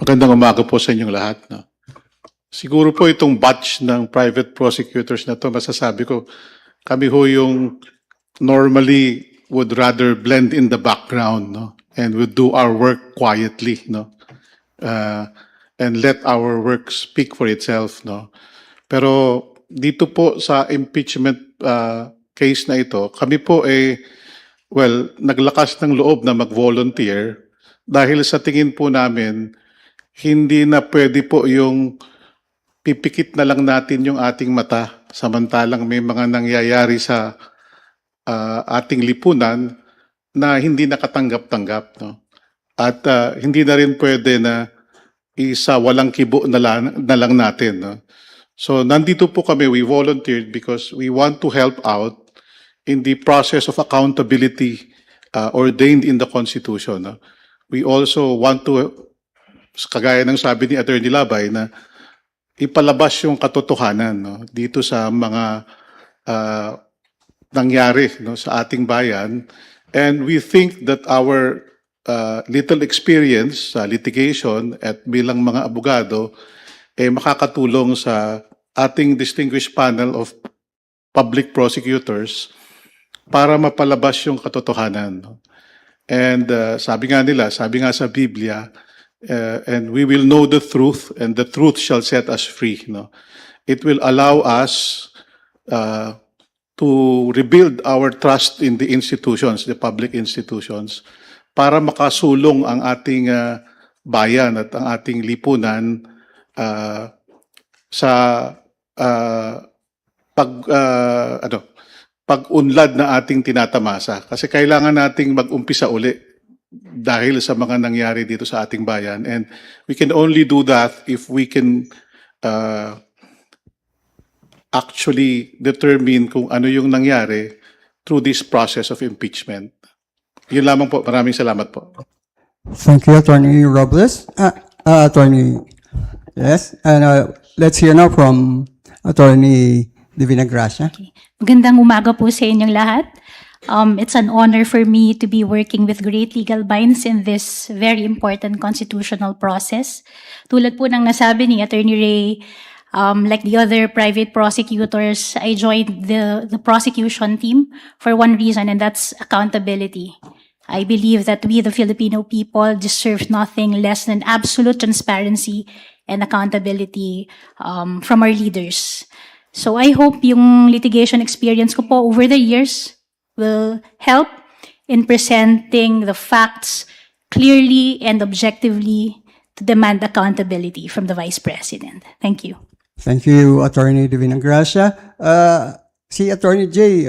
Magandang umaga po sa inyong lahat. No? Siguro po itong batch ng private prosecutors na to, masasabi ko, kami ho yung normally would rather blend in the background, no? And would do our work quietly, no? And let our work speak for itself, no? Pero dito po sa impeachment case na ito, kami po naglakas ng loob na mag-volunteer dahil sa tingin po namin, hindi na pwede po yung pipikit na lang natin yung ating mata samantalang may mga nangyayari sa ating lipunan na hindi nakatanggap-tanggap. No? At hindi na rin pwede na isa walang kibo na lang natin. No? So nandito po kami, we volunteered because we want to help out in the process of accountability ordained in the Constitution. No? We also want to, kagaya ng sabi ni Attorney Labay, na ipalabas yung katotohanan, no, dito sa mga nangyari, no, sa ating bayan. And we think that our little experience sa litigation at bilang mga abogado makakatulong sa ating distinguished panel of public prosecutors para mapalabas yung katotohanan. No? And sabi nga sa Biblia, and we will know the truth, and the truth shall set us free. No? It will allow us to rebuild our trust in the institutions, the public institutions, para makasulong ang ating bayan at ang ating lipunan sa pag-unlad na ating tinatamasa. Kasi kailangan nating mag-umpisa uli dahil sa mga nangyari dito sa ating bayan. And we can only do that if we can actually determine kung ano yung nangyari through this process of impeachment. Yun lamang po. Maraming salamat po. Thank you, Attorney Robles. Attorney, yes. And let's hear now from Attorney Divina Gracia. Okay. Magandang umaga po sa inyong lahat. It's an honor for me to be working with great legal minds in this very important constitutional process. Tulad po ng nasabi ni Attorney Ray, like the other private prosecutors, I joined the prosecution team for one reason, and that's accountability. I believe that we, the Filipino people, deserve nothing less than absolute transparency and accountability from our leaders. So I hope yung litigation experience ko po over the years will help in presenting the facts clearly and objectively to demand accountability from the Vice President. Thank you. Thank you, Attorney Divina Gracia. Si Attorney Jay,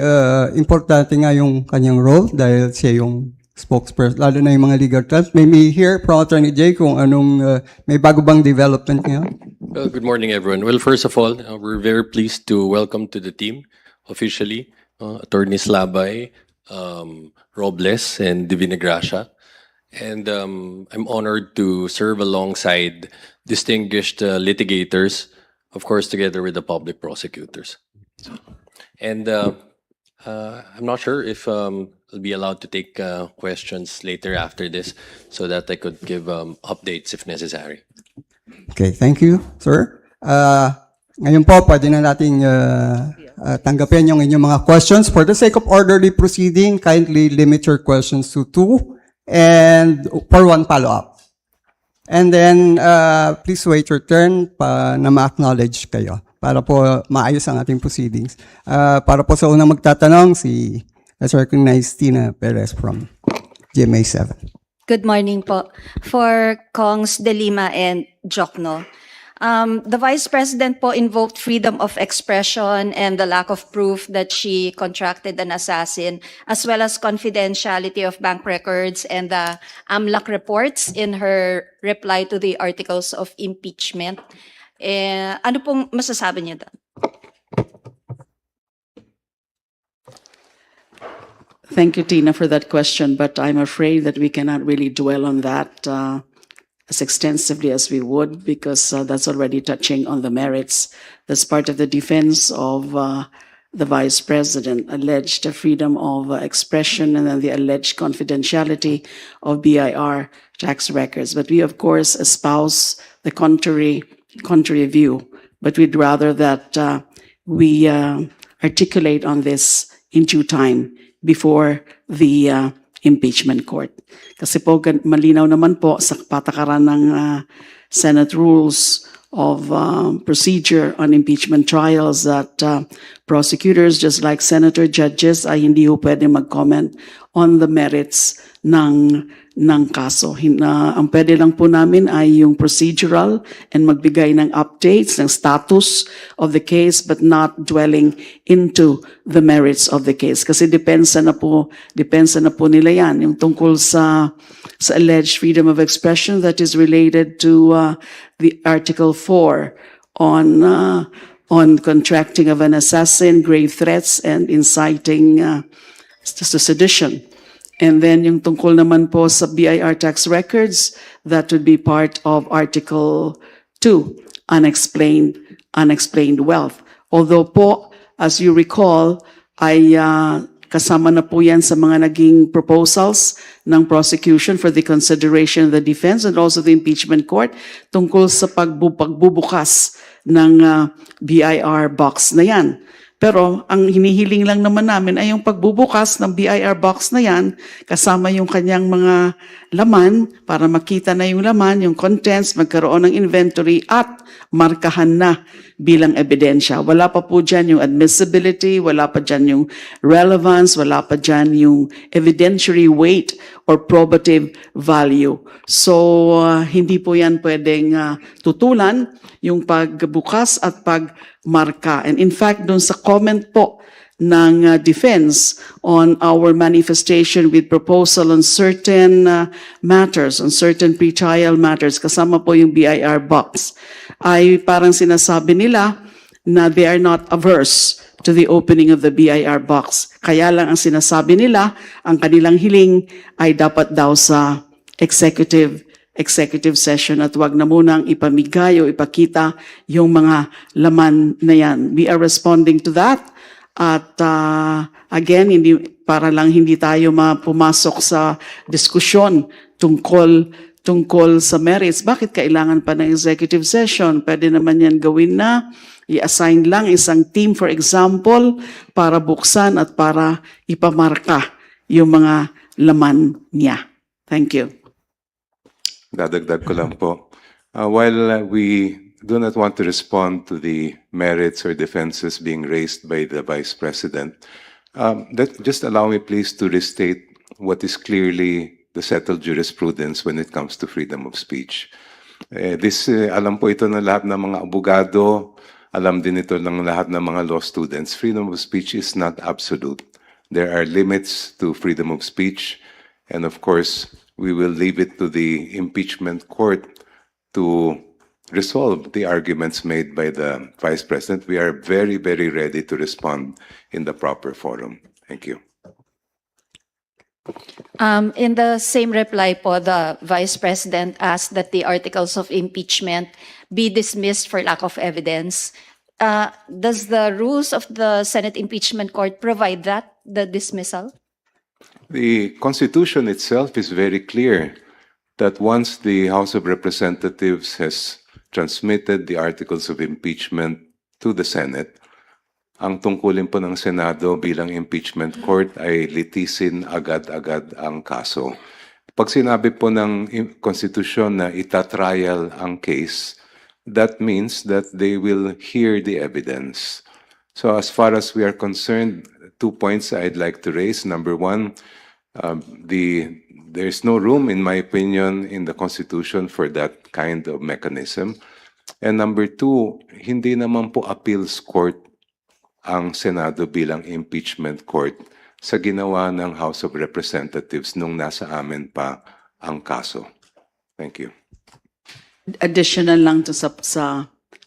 importante nga yung kanyang role dahil siya yung spokesperson, lalo na yung mga legal terms. May hear from Attorney Jay kung anong may bago bang development ngayon? Well, good morning, everyone. Well, first of all, we're very pleased to welcome to the team officially Attorneys Labay, Robles, and Divina Gracia. And I'm honored to serve alongside distinguished litigators, of course, together with the public prosecutors. And I'm not sure if I'll be allowed to take questions later after this so that I could give updates if necessary. Okay, thank you, sir. Ngayon po, pwede na nating tanggapin yung inyong mga questions. For the sake of orderly proceeding, kindly limit your questions to 2 and for 1 follow-up. And then, please wait your turn na ma-acknowledge kayo para po maayos ang ating proceedings. Para po sa unang magtatanong, let's recognize Tina Perez from GMA7. Good morning po. For Kongs De Lima and Jokno. The Vice President po invoked freedom of expression and the lack of proof that she contracted an assassin, as well as confidentiality of bank records and the AMLAC reports in her reply to the articles of impeachment. Ano pong masasabi niyo doon? Thank you, Tina, for that question, but I'm afraid that we cannot really dwell on that as extensively as we would, because that's already touching on the merits. That's part of the defense of the Vice President alleged freedom of expression and then the alleged confidentiality of BIR tax records. But we, of course, espouse the contrary view. But we'd rather that we articulate on this in due time before the impeachment court. Kasi po malinaw naman po sa patakaran ng Senate Rules of Procedure on Impeachment Trials that prosecutors, just like senator judges, ay hindi po pwede mag-comment on the merits ng kaso. Ang pwede lang po namin ay yung procedural and magbigay ng updates, ng status of the case, but not dwelling into the merits of the case. Kasi depensa na po nila yan. Yung tungkol sa alleged freedom of expression that is related to the Article 4 on contracting of an assassin, grave threats, and inciting to sedition. And then yung tungkol naman po sa BIR tax records, that would be part of Article 2, unexplained wealth. Although po, as you recall, ay kasama na po yan sa mga naging proposals ng prosecution for the consideration of the defense and also the impeachment court tungkol sa pagbubukas ng BIR box na yan. Pero ang hinihiling lang naman namin ay yung pagbubukas ng BIR box na yan kasama yung kanyang mga laman para makita na yung laman, yung contents, magkaroon ng inventory at markahan na bilang ebidensya. Wala pa po dyan yung admissibility, wala pa dyan yung relevance, wala pa dyan yung evidentiary weight or probative value. So, hindi po yan pwedeng tutulan yung pagbukas at pagmarka. And in fact, doon sa comment po ng defense on our manifestation with proposal on certain matters, on certain pretrial matters, kasama po yung BIR box, ay parang sinasabi nila na they are not averse to the opening of the BIR box. Kaya lang ang sinasabi nila, ang kanilang hiling ay dapat daw sa executive session at wag na munang ipamigay o ipakita yung mga laman na yan. We are responding to that. At again, para lang hindi tayo pumasok sa diskusyon tungkol sa merits. Bakit kailangan pa ng executive session? Pwede naman yan gawin na. I-assign lang isang team, for example, para buksan at para ipamarka yung mga laman niya. Thank you. Dadagdag ko lang po. While we do not want to respond to the merits or defenses being raised by the Vice President, just allow me please to restate what is clearly the settled jurisprudence when it comes to freedom of speech. Alam po ito ng lahat ng mga abogado, alam din ito ng lahat ng mga law students. Freedom of speech is not absolute. There are limits to freedom of speech, and of course, we will leave it to the impeachment court to resolve the arguments made by the Vice President. We are very, very ready to respond in the proper forum. Thank you. In the same reply po, the Vice President asked that the articles of impeachment be dismissed for lack of evidence. Does the rules of the Senate Impeachment Court provide that, the dismissal? The Constitution itself is very clear that once the House of Representatives has transmitted the articles of impeachment to the Senate, ang tungkulin po ng Senado bilang impeachment court ay litisin agad-agad ang kaso. Pag sinabi po ng Constitution na itatrial ang case, that means that they will hear the evidence. So as far as we are concerned, 2 points I'd like to raise. Number one, there's no room, in my opinion, in the Constitution for that kind of mechanism. And number two, hindi naman po appeals court ang Senado bilang impeachment court sa ginawa ng House of Representatives nung nasa amin pa ang kaso. Thank you. Additional lang to sa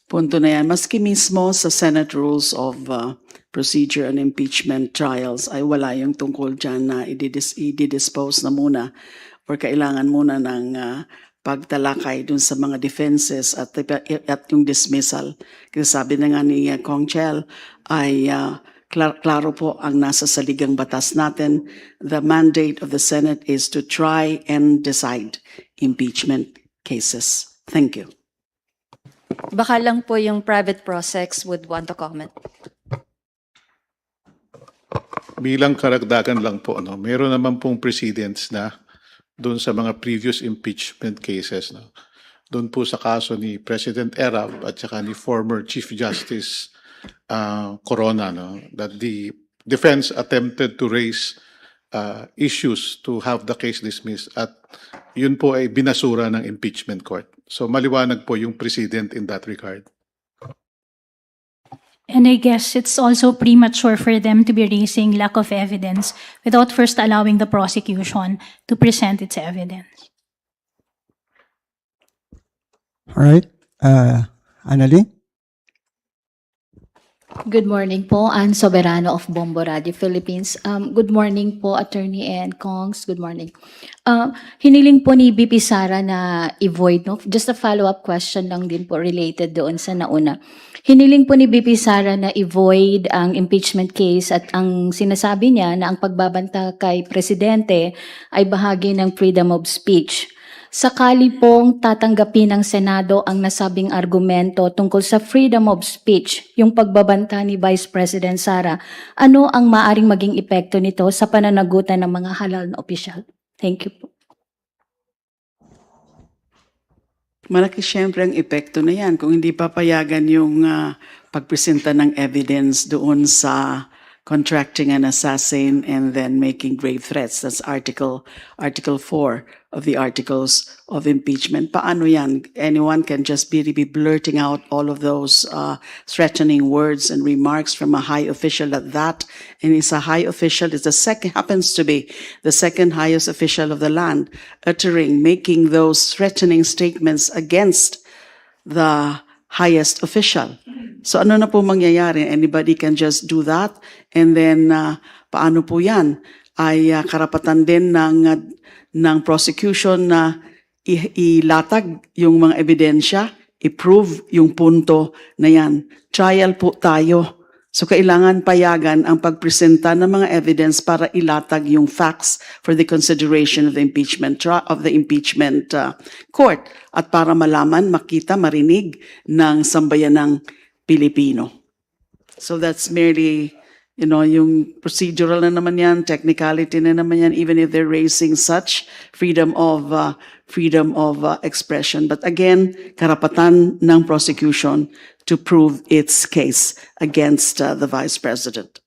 punto na yan. Maski mismo sa Senate Rules of Procedure and Impeachment Trials ay wala yung tungkol dyan na i-dispose na muna or kailangan muna ng pagtalakay dun sa mga defenses at yung dismissal. Kasi sabi na nga ni Kong Chel ay klaro po ang nasa saligang batas natin. The mandate of the Senate is to try and decide impeachment cases. Thank you. Baka lang po yung private prosecs would want to comment. Bilang karagdagan lang po, no, meron naman pong precedents na doon sa mga previous impeachment cases. No, doon po sa kaso ni President Erap at saka ni former Chief Justice Corona, no, that the defense attempted to raise issues to have the case dismissed at yun po ay binasura ng impeachment court. So maliwanag po yung precedent in that regard. And I guess it's also premature for them to be raising lack of evidence without first allowing the prosecution to present its evidence. All right. Annalyn? Good morning po, Ann Soberano of Bombo Radio Philippines. Good morning po, Attorney and Kongs. Good morning. Hiniling po ni BP Sara na i-void, no? Just a follow-up question lang din po related doon sa nauna. Hiniling po ni BP Sara na i-void ang impeachment case at ang sinasabi niya na ang pagbabanta kay Presidente ay bahagi ng freedom of speech. Sakali pong tatanggapin ng Senado ang nasabing argumento tungkol sa freedom of speech, yung pagbabanta ni Vice President Sara, ano ang maaring maging epekto nito sa pananagutan ng mga halal na opisyal? Thank you po. Malaki siyempre ang epekto na yan kung hindi papayagan yung pagpresenta ng evidence doon sa contracting an assassin and then making grave threats. That's Article 4 of the Articles of Impeachment. Paano yan? Anyone can just be blurting out all of those threatening words and remarks from a high official at that. And it's a high official, happens to be the second highest official of the land, making those threatening statements against the highest official. So ano na po mangyayari? Anybody can just do that. And then paano po yan? Ay karapatan din ng prosecution na ilatag yung mga ebidensya, i-prove yung punto na yan. Trial po tayo. So kailangan payagan ang pagpresenta ng mga evidence para ilatag yung facts for the consideration of the impeachment court at para malaman, makita, marinig ng sambayanang Pilipino. So that's merely, yung procedural na naman yan, technicality na naman yan, even if they're raising such freedom of expression. But again, karapatan ng prosecution to prove its case against the Vice President.